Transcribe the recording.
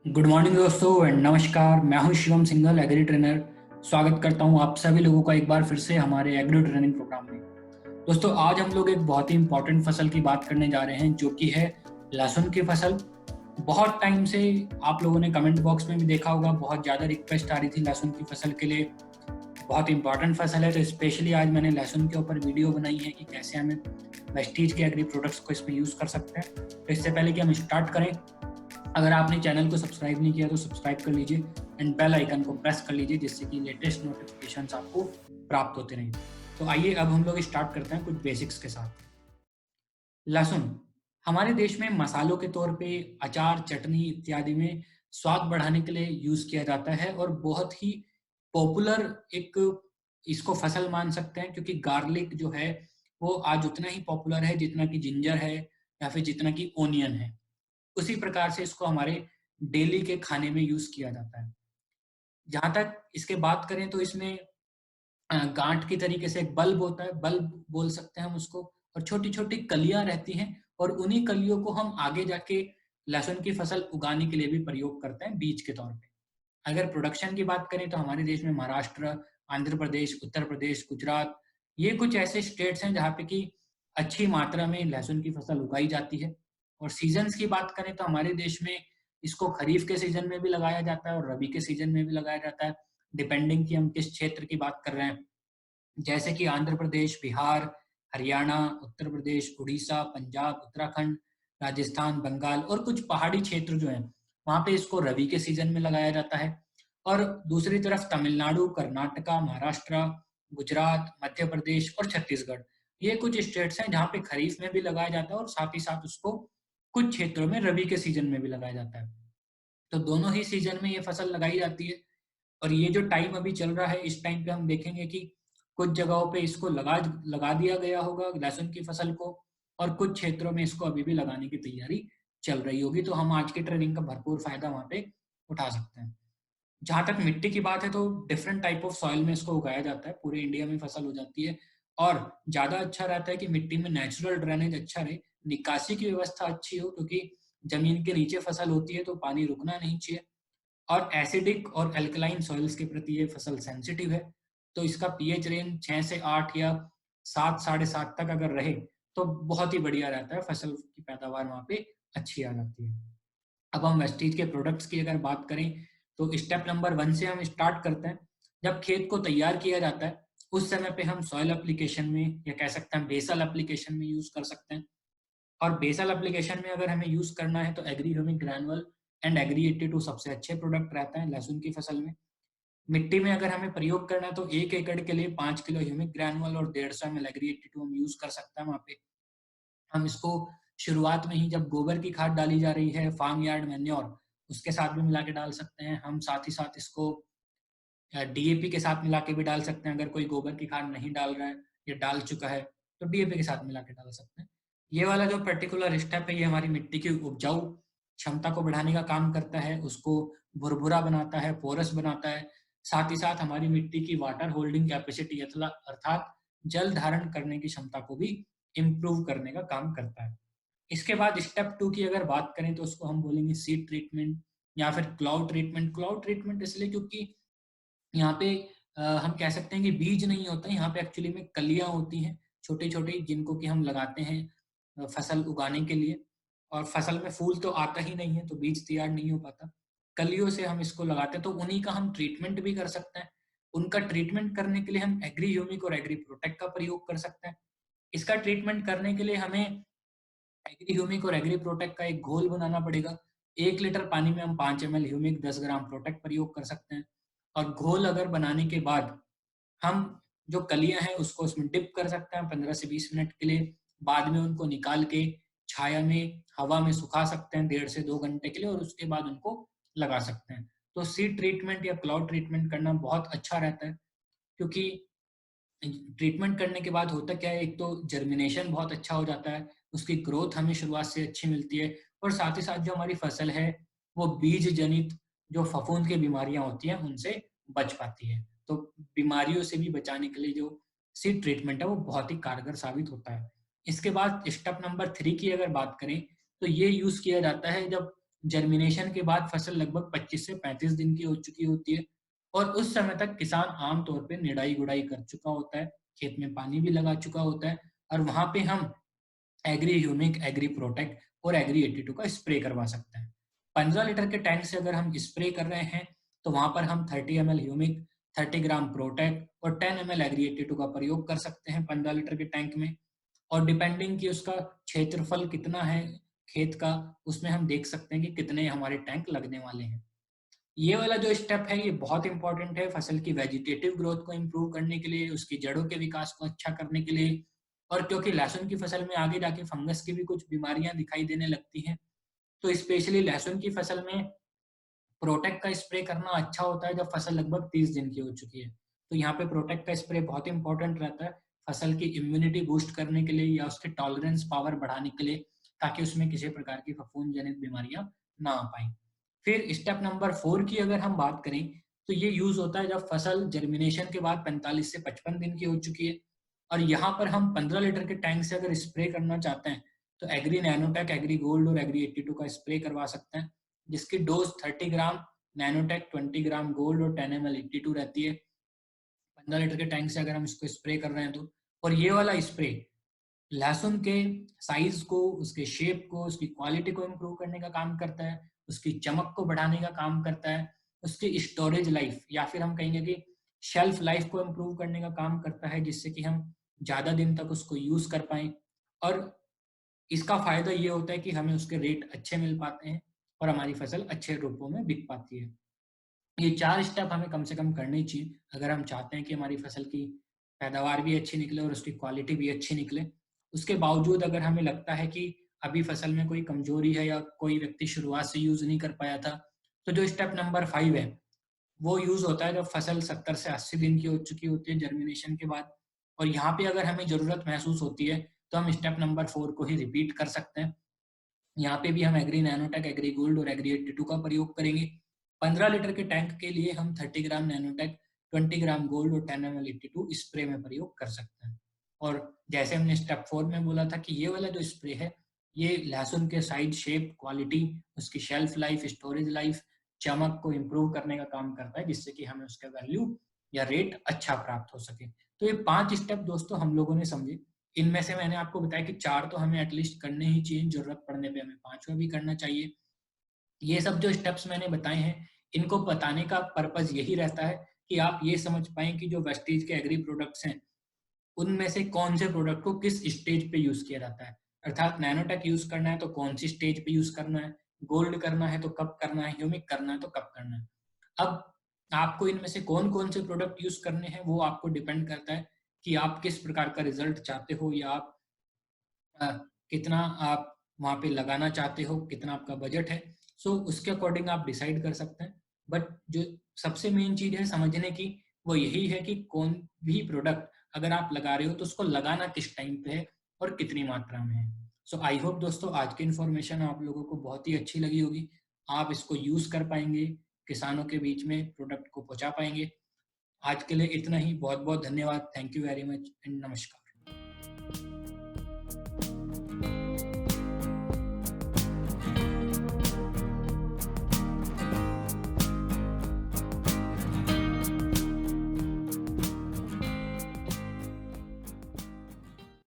Good morning दोस्तों and नमस्कार। मैं हूं शिवम सिंघल, एग्री ट्रेनर। स्वागत करता हूं आप सभी लोगों का एक बार फिर से हमारे एग्री ट्रेनिंग प्रोग्राम में। दोस्तों, आज हम लोग एक बहुत ही इंपॉर्टेंट फसल की बात करने जा रहे हैं, जो कि है लहसुन की फसल। बहुत टाइम से आप लोगों ने कमेंट बॉक्स में भी देखा होगा, बहुत ज़्यादा रिक्वेस्ट आ रही थी लहसुन की फसल के लिए। बहुत इंपॉर्टेंट फसल है, तो स्पेशली आज मैंने लहसुन के ऊपर वीडियो बनाई है कि कैसे हमें वेस्टीज के एग्री प्रोडक्ट्स को इसमें यूज़ कर सकते हैं। तो इससे पहले कि हम स्टार्ट करें, अगर आपने चैनल को सब्सक्राइब नहीं किया तो सब्सक्राइब कर लीजिए एंड बेल आइकन को प्रेस कर लीजिए, जिससे कि लेटेस्ट नोटिफिकेशंस आपको प्राप्त होते रहें। तो आइए अब हम लोग स्टार्ट करते हैं कुछ बेसिक्स के साथ। लहसुन हमारे देश में मसालों के तौर पे अचार, चटनी इत्यादि में स्वाद बढ़ाने के लिए यूज किया जाता है और बहुत ही पॉपुलर एक इसको फसल मान सकते हैं, क्योंकि गार्लिक जो है वो आज उतना ही पॉपुलर है जितना कि जिंजर है या फिर जितना कि ओनियन है। उसी प्रकार से इसको हमारे डेली के खाने में यूज किया जाता है। जहां तक इसके बात करें तो इसमें गांठ की तरीके से एक बल्ब होता है, बल्ब बोल सकते हैं हम उसको, और छोटी छोटी कलियां रहती हैं, और उन्हीं कलियों को हम आगे जाके लहसुन की फसल उगाने के लिए भी प्रयोग करते हैं बीज के तौर पे। अगर प्रोडक्शन की बात करें तो हमारे देश में महाराष्ट्र, आंध्र प्रदेश, उत्तर प्रदेश, गुजरात, ये कुछ ऐसे स्टेट्स हैं जहाँ पे कि अच्छी मात्रा में लहसुन की फसल उगाई जाती है। और सीजन्स की बात करें तो हमारे देश में इसको खरीफ के सीजन में भी लगाया जाता है और रबी के सीजन में भी लगाया जाता है, डिपेंडिंग कि हम किस क्षेत्र की बात कर रहे हैं। जैसे कि आंध्र प्रदेश, बिहार, हरियाणा, उत्तर प्रदेश, उड़ीसा, पंजाब, उत्तराखंड, राजस्थान, बंगाल और कुछ पहाड़ी क्षेत्र जो हैं, वहाँ पे इसको रबी के सीजन में लगाया जाता है। और दूसरी तरफ तमिलनाडु, कर्नाटका, महाराष्ट्र, गुजरात, मध्य प्रदेश और छत्तीसगढ़, ये कुछ स्टेट्स हैं जहाँ पे खरीफ में भी लगाया जाता है और साथ ही साथ उसको कुछ क्षेत्रों में रबी के सीजन में भी लगाया जाता है। तो दोनों ही सीजन में ये फसल लगाई जाती है। और ये जो टाइम अभी चल रहा है, इस टाइम पे हम देखेंगे कि कुछ जगहों पे इसको लगा लगा दिया गया होगा लहसुन की फसल को, और कुछ क्षेत्रों में इसको अभी भी लगाने की तैयारी चल रही होगी। तो हम आज की ट्रेनिंग का भरपूर फायदा वहाँ पे उठा सकते हैं। जहाँ तक मिट्टी की बात है तो डिफरेंट टाइप ऑफ सॉइल में इसको उगाया जाता है, पूरे इंडिया में फसल हो जाती है। और ज़्यादा अच्छा रहता है कि मिट्टी में नेचुरल ड्रेनेज अच्छा रहे, निकासी की व्यवस्था अच्छी हो, क्योंकि जमीन के नीचे फसल होती है तो पानी रुकना नहीं चाहिए। और एसिडिक और अल्कलाइन सॉइल्स के प्रति ये फसल सेंसिटिव है। तो इसका पीएच रेंज 6 से 8 या 7 साढ़े 7 तक अगर रहे तो बहुत ही बढ़िया रहता है, फसल की पैदावार वहाँ पे अच्छी आ जाती है। अब हम वेस्टीज के प्रोडक्ट्स की अगर बात करें तो स्टेप नंबर 1 से हम स्टार्ट करते हैं। जब खेत को तैयार किया जाता है उस समय पे हम सॉइल एप्लीकेशन में, या कह सकते हैं बेसल एप्लीकेशन में यूज कर सकते हैं। और बेसल एप्लीकेशन में अगर हमें यूज करना है तो एग्री ह्यूमिक ग्रैनुअल एंड एग्री 82 सबसे अच्छे प्रोडक्ट रहता है लहसुन की फसल में। मिट्टी में अगर हमें प्रयोग करना है तो 1 एकड़ के लिए 5 किलो ह्यूमिक ग्रैनुअल और 150 ml एग्री 82 हम यूज कर सकते हैं वहाँ पे। हम इसको शुरुआत में ही जब गोबर की खाद डाली जा रही है, फार्म यार्ड मैन्योर, उसके साथ भी मिला के डाल सकते हैं। हम साथ ही साथ इसको डीएपी के साथ मिला के भी डाल सकते हैं। अगर कोई गोबर की खाद नहीं डाल रहा है या डाल चुका है तो डीएपी के साथ मिला के डाल सकते हैं। ये वाला जो पर्टिकुलर स्टेप है ये हमारी मिट्टी की उपजाऊ क्षमता को बढ़ाने का काम करता है, उसको भुरभुरा बनाता है, पोरस बनाता है। साथ ही साथ हमारी मिट्टी की वाटर होल्डिंग कैपेसिटी अर्थात जल धारण करने की क्षमता को भी इम्प्रूव करने का काम करता है। इसके बाद स्टेप 2 की अगर बात करें तो उसको हम बोलेंगे सीड ट्रीटमेंट या फिर क्लाउड ट्रीटमेंट। क्लाउड ट्रीटमेंट इसलिए क्योंकि यहाँ पे हम कह सकते हैं कि बीज नहीं होता है, यहाँ पे एक्चुअली में कलियां होती हैं छोटी-छोटी, जिनको कि हम लगाते हैं फसल उगाने के लिए। और फसल में फूल तो आता ही नहीं है तो बीज तैयार नहीं हो पाता। कलियों से हम इसको लगाते हैं, तो उन्हीं का हम ट्रीटमेंट भी कर सकते हैं। उनका ट्रीटमेंट करने के लिए हम एग्री ह्यूमिक और एग्री प्रोटेक्ट का प्रयोग कर सकते हैं। इसका ट्रीटमेंट करने के लिए हमें एग्री ह्यूमिक और एग्री प्रोटेक्ट का एक घोल बनाना पड़ेगा। 1 लीटर पानी में हम 5 ml ह्यूमिक, 10 ग्राम प्रोटेक्ट प्रयोग कर सकते हैं। और घोल अगर बनाने के बाद हम जो कलियां हैं उसको उसमें डिप कर सकते हैं 15 से 20 मिनट के लिए। बाद में उनको निकाल के छाया में, हवा में सुखा सकते हैं 1.5 से 2 घंटे के लिए, और उसके बाद उनको लगा सकते हैं। तो सीड ट्रीटमेंट या क्लाउड ट्रीटमेंट करना बहुत अच्छा रहता है, क्योंकि ट्रीटमेंट करने के बाद होता क्या है, एक तो जर्मिनेशन बहुत अच्छा हो जाता है, उसकी ग्रोथ हमें शुरुआत से अच्छी मिलती है, और साथ ही साथ जो हमारी फसल है वो बीज जनित जो फफूंद की बीमारियां होती हैं उनसे बच पाती है। तो बीमारियों से भी बचाने के लिए जो सीड ट्रीटमेंट है वो बहुत ही कारगर साबित होता है। इसके बाद स्टेप नंबर 3 की अगर बात करें तो ये यूज किया जाता है जब जर्मिनेशन के बाद फसल लगभग 25 से 35 दिन की हो चुकी होती है और उस समय तक किसान आमतौर पे निराई गुड़ाई कर चुका होता है, खेत में पानी भी लगा चुका होता है और वहां पे हम एग्री ह्यूमिक, एग्री प्रोटेक्ट और एग्री 82 का स्प्रे करवा सकते हैं। 15 लीटर के टैंक से अगर हम स्प्रे कर रहे हैं तो वहां पर हम 30 ml ह्यूमिक, 30 ग्राम प्रोटेक्ट और 10 ml एग्री 82 का प्रयोग कर सकते हैं 15 लीटर के टैंक में। और डिपेंडिंग कि उसका क्षेत्रफल कितना है खेत का, उसमें हम देख सकते हैं कि कितने हमारे टैंक लगने वाले हैं। ये वाला जो स्टेप है ये बहुत इंपॉर्टेंट है फसल की वेजिटेटिव ग्रोथ को इम्प्रूव करने के लिए, उसकी जड़ों के विकास को अच्छा करने के लिए। और क्योंकि लहसुन की फसल में आगे जाके फंगस की भी कुछ बीमारियां दिखाई देने लगती हैं, तो स्पेशली लहसुन की फसल में प्रोटेक्ट का स्प्रे करना अच्छा होता है जब फसल लगभग 30 दिन की हो चुकी है। तो यहाँ पे प्रोटेक्ट का स्प्रे बहुत इंपॉर्टेंट रहता है फसल की इम्यूनिटी बूस्ट करने के लिए या उसके टॉलरेंस पावर बढ़ाने के लिए, ताकि उसमें किसी प्रकार की फफूंद जनित बीमारियां ना आ पाए। फिर स्टेप नंबर 4 की अगर हम बात करें तो ये यूज होता है जब फसल जर्मिनेशन के बाद 45 से 55 दिन की हो चुकी है और यहाँ पर हम 15 लीटर के टैंक से अगर स्प्रे करना चाहते हैं तो एग्री नैनोटेक, एग्री गोल्ड और एग्री 82 का स्प्रे करवा सकते हैं, जिसकी डोज 30 ग्राम नैनोटेक, 20 ग्राम गोल्ड और 10 ml 82 रहती है 15 लीटर के टैंक से अगर हम इसको स्प्रे कर रहे हैं तो। और ये वाला स्प्रे लहसुन के साइज को, उसके शेप को, उसकी क्वालिटी को इम्प्रूव करने का काम करता है, उसकी चमक को बढ़ाने का काम करता है, उसकी स्टोरेज लाइफ या फिर हम कहेंगे कि शेल्फ लाइफ को इम्प्रूव करने का काम करता है, जिससे कि हम ज्यादा दिन तक उसको यूज कर पाए। और इसका फायदा ये होता है कि हमें उसके रेट अच्छे मिल पाते हैं और हमारी फसल अच्छे रूपों में बिक पाती है। ये 4 स्टेप हमें कम से कम करने ही चाहिए अगर हम चाहते हैं कि हमारी फसल की पैदावार भी अच्छी निकले और उसकी क्वालिटी भी अच्छी निकले। उसके बावजूद अगर हमें लगता है कि अभी फसल में कोई कमजोरी है या कोई व्यक्ति शुरुआत से यूज नहीं कर पाया था, तो जो स्टेप नंबर 5 है वो यूज होता है जब फसल 70 से 80 दिन की हो चुकी होती है जर्मिनेशन के बाद। और यहाँ पे अगर हमें जरूरत महसूस होती है तो हम स्टेप नंबर 4 को ही रिपीट कर सकते हैं। यहाँ पे भी हम एग्री नैनोटेक, एग्री गोल्ड और एग्री 82 का प्रयोग करेंगे। 15 लीटर के टैंक के लिए हम 30 ग्राम नैनोटेक, 20 ग्राम गोल्ड और 10 ml 82 स्प्रे में प्रयोग कर सकते हैं। और जैसे हमने स्टेप 4 में बोला था कि ये वाला जो स्प्रे है ये लहसुन के साइज, शेप, क्वालिटी, उसकी शेल्फ लाइफ, स्टोरेज लाइफ, चमक को इम्प्रूव करने का काम करता है, जिससे कि हमें उसका वैल्यू या रेट अच्छा प्राप्त हो सके। तो ये 5 स्टेप दोस्तों हम लोगों ने समझे। इनमें से मैंने आपको बताया कि 4 तो हमें एटलीस्ट करने ही चाहिए, जरूरत पड़ने पे हमें 5वां भी करना चाहिए। ये सब जो स्टेप्स मैंने बताए हैं, इनको बताने का पर्पज यही रहता है कि आप ये समझ पाएं कि जो वेस्टीज के एग्री प्रोडक्ट्स हैं उनमें से कौन से प्रोडक्ट को किस स्टेज पे यूज किया जाता है। अर्थात नैनोटेक यूज करना है तो कौन सी स्टेज पे यूज करना है, गोल्ड करना है तो कब करना है, ह्यूमिक करना है तो कब करना है। अब आपको इनमें से कौन कौन से प्रोडक्ट यूज करने हैं वो आपको डिपेंड करता है कि आप किस प्रकार का रिजल्ट चाहते हो या आप अ, कितना आप वहाँ पे लगाना चाहते हो, कितना आपका बजट है। सो उसके अकॉर्डिंग आप डिसाइड कर सकते हैं। बट जो सबसे मेन चीज है समझने की वो यही है कि कौन भी प्रोडक्ट अगर आप लगा रहे हो तो उसको लगाना किस टाइम पे है और कितनी मात्रा में है। सो आई होप दोस्तों आज की इन्फॉर्मेशन आप लोगों को बहुत ही अच्छी लगी होगी। आप इसको यूज कर पाएंगे, किसानों के बीच में प्रोडक्ट को पहुंचा पाएंगे। आज के लिए इतना ही। बहुत बहुत धन्यवाद। Thank you very much and नमस्कार।